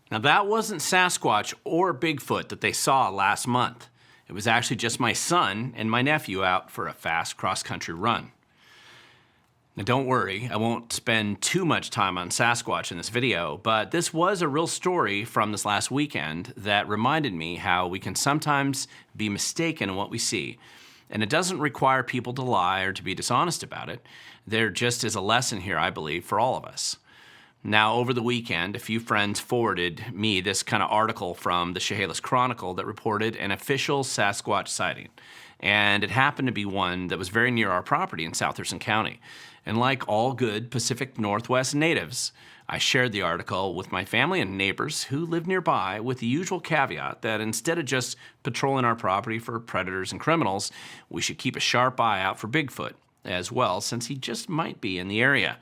Now, that wasn't Sasquatch or Bigfoot that they saw last month. It was actually just my son and my nephew out for a fast cross-country run. Now, don't worry, I won't spend too much time on Sasquatch in this video, but this was a real story from this last weekend that reminded me how we can sometimes be mistaken in what we see. And it doesn't require people to lie or to be dishonest about it. There just is a lesson here, I believe, for all of us. Now, over the weekend, a few friends forwarded me this kind of article from the Chehalis Chronicle that reported an official Sasquatch sighting. And it happened to be one that was very near our property in South Thurston County. And like all good Pacific Northwest natives, I shared the article with my family and neighbors who live nearby with the usual caveat that instead of just patrolling our property for predators and criminals, we should keep a sharp eye out for Bigfoot as well, since he just might be in the area.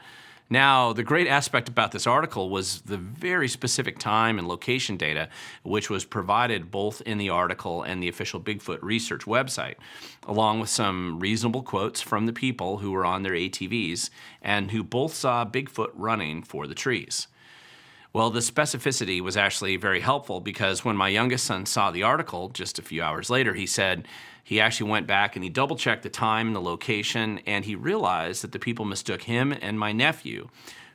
Now, the great aspect about this article was the very specific time and location data, which was provided both in the article and the official Bigfoot research website, along with some reasonable quotes from the people who were on their ATVs and who both saw Bigfoot running for the trees. Well, the specificity was actually very helpful because when my youngest son saw the article just a few hours later, he said he actually went back and he double-checked the time and the location, and he realized that the people mistook him and my nephew,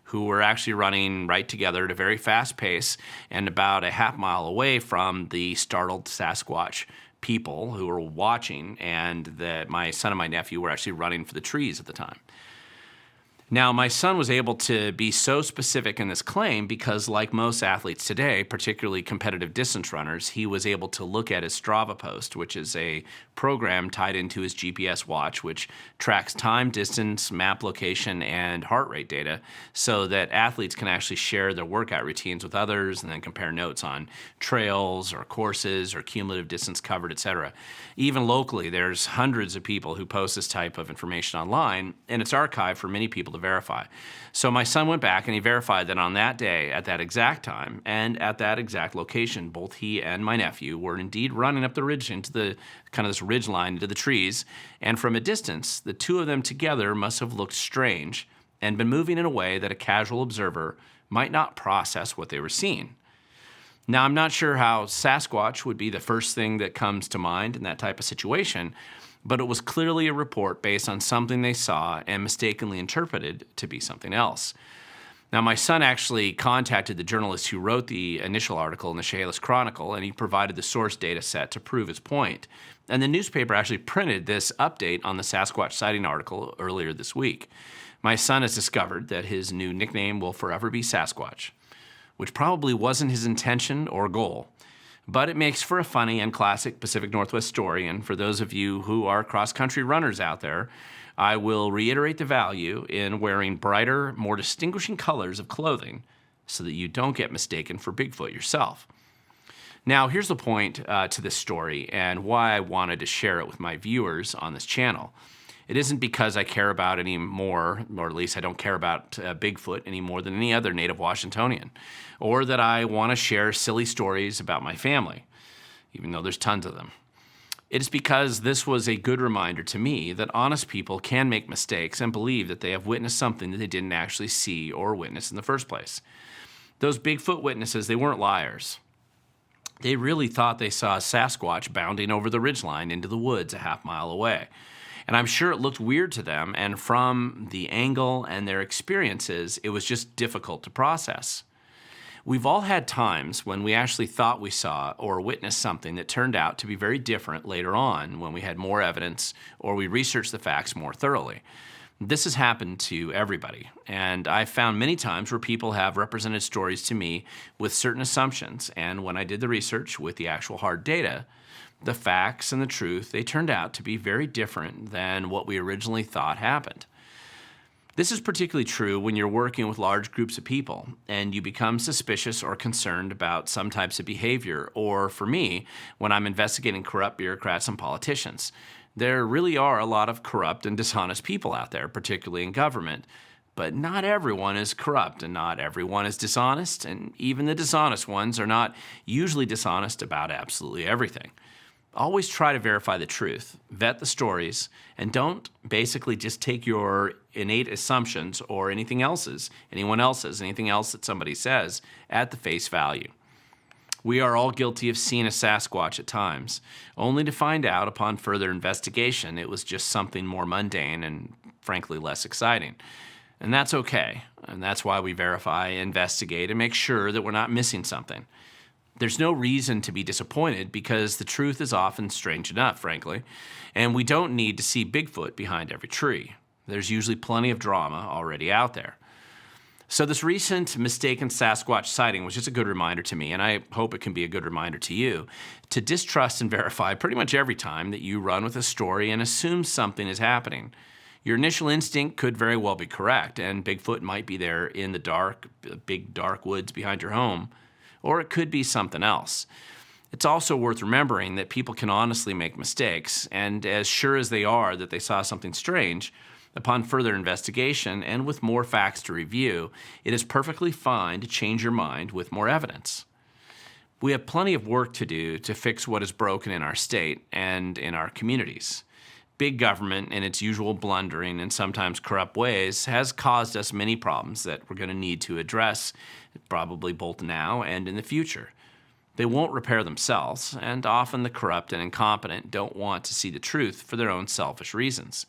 who were actually running right together at a very fast pace and about a half mile away from the startled Sasquatch people who were watching, and that my son and my nephew were actually running for the trees at the time. Now, my son was able to be so specific in this claim because, like most athletes today, particularly competitive distance runners, he was able to look at his Strava post, which is a program tied into his GPS watch, which tracks time, distance, map location, and heart rate data so that athletes can actually share their workout routines with others and then compare notes on trails or courses or cumulative distance covered, etc. Even locally, there's hundreds of people who post this type of information online, and it's archived for many people to verify. So my son went back and he verified that on that day, at that exact time, and at that exact location, both he and my nephew were indeed running up the ridge into the kind of this ridge line into the trees. And from a distance, the two of them together must have looked strange and been moving in a way that a casual observer might not process what they were seeing. Now, I'm not sure how Sasquatch would be the first thing that comes to mind in that type of situation, but it was clearly a report based on something they saw and mistakenly interpreted to be something else. Now, my son actually contacted the journalist who wrote the initial article in the Chehalis Chronicle, and he provided the source data set to prove his point. And the newspaper actually printed this update on the Sasquatch sighting article earlier this week. My son has discovered that his new nickname will forever be Sasquatch, which probably wasn't his intention or goal. But it makes for a funny and classic Pacific Northwest story, and for those of you who are cross-country runners out there, I will reiterate the value in wearing brighter, more distinguishing colors of clothing so that you don't get mistaken for Bigfoot yourself. Now, here's the point to this story and why I wanted to share it with my viewers on this channel. It isn't because I care about any more, or at least I don't care about Bigfoot any more than any other native Washingtonian, or that I want to share silly stories about my family, even though there's tons of them. It is because this was a good reminder to me that honest people can make mistakes and believe that they have witnessed something that they didn't actually see or witness in the first place. Those Bigfoot witnesses, they weren't liars. They really thought they saw a Sasquatch bounding over the ridgeline into the woods a half mile away. And I'm sure it looked weird to them, and from the angle and their experiences, it was just difficult to process. We've all had times when we actually thought we saw or witnessed something that turned out to be very different later on when we had more evidence or we researched the facts more thoroughly. This has happened to everybody, and I've found many times where people have represented stories to me with certain assumptions, and when I did the research with the actual hard data, the facts and the truth, they turned out to be very different than what we originally thought happened. This is particularly true when you're working with large groups of people and you become suspicious or concerned about some types of behavior, or for me, when I'm investigating corrupt bureaucrats and politicians. There really are a lot of corrupt and dishonest people out there, particularly in government, but not everyone is corrupt and not everyone is dishonest, and even the dishonest ones are not usually dishonest about absolutely everything. Always try to verify the truth, vet the stories, and don't basically just take your innate assumptions or anything else that somebody says at the face value. We are all guilty of seeing a Sasquatch at times, only to find out upon further investigation it was just something more mundane and frankly less exciting. And that's okay, and that's why we verify, investigate, and make sure that we're not missing something. There's no reason to be disappointed because the truth is often strange enough, frankly, and we don't need to see Bigfoot behind every tree. There's usually plenty of drama already out there. So this recent mistaken Sasquatch sighting was just a good reminder to me, and I hope it can be a good reminder to you, to distrust and verify pretty much every time that you run with a story and assume something is happening. Your initial instinct could very well be correct, and Bigfoot might be there in the dark, big dark woods behind your home, or it could be something else. It's also worth remembering that people can honestly make mistakes, and as sure as they are that they saw something strange, upon further investigation and with more facts to review, it is perfectly fine to change your mind with more evidence. We have plenty of work to do to fix what is broken in our state and in our communities. Big government, in its usual blundering and sometimes corrupt ways, has caused us many problems that we're going to need to address, probably both now and in the future. They won't repair themselves, and often the corrupt and incompetent don't want to see the truth for their own selfish reasons.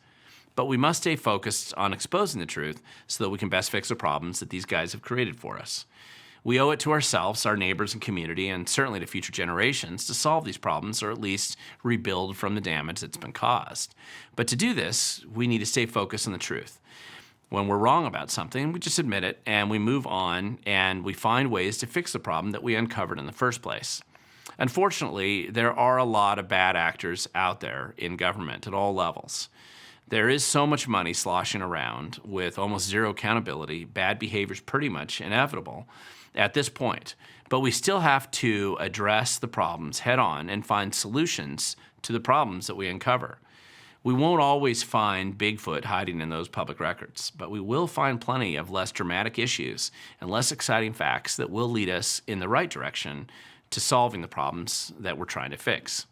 But we must stay focused on exposing the truth so that we can best fix the problems that these guys have created for us. We owe it to ourselves, our neighbors and community, and certainly to future generations to solve these problems or at least rebuild from the damage that's been caused. But to do this, we need to stay focused on the truth. When we're wrong about something, we just admit it and we move on and we find ways to fix the problem that we uncovered in the first place. Unfortunately, there are a lot of bad actors out there in government at all levels. There is so much money sloshing around with almost zero accountability. Bad behavior is pretty much inevitable at this point. But we still have to address the problems head on and find solutions to the problems that we uncover. We won't always find Bigfoot hiding in those public records, but we will find plenty of less dramatic issues and less exciting facts that will lead us in the right direction to solving the problems that we're trying to fix.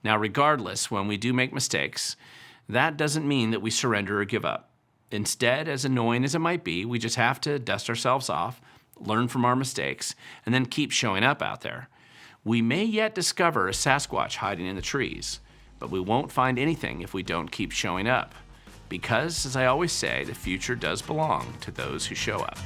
Now, regardless, when we do make mistakes, that doesn't mean that we surrender or give up. Instead, as annoying as it might be, we just have to dust ourselves off, learn from our mistakes, and then keep showing up out there. We may yet discover a Sasquatch hiding in the trees, but we won't find anything if we don't keep showing up. Because, as I always say, the future does belong to those who show up.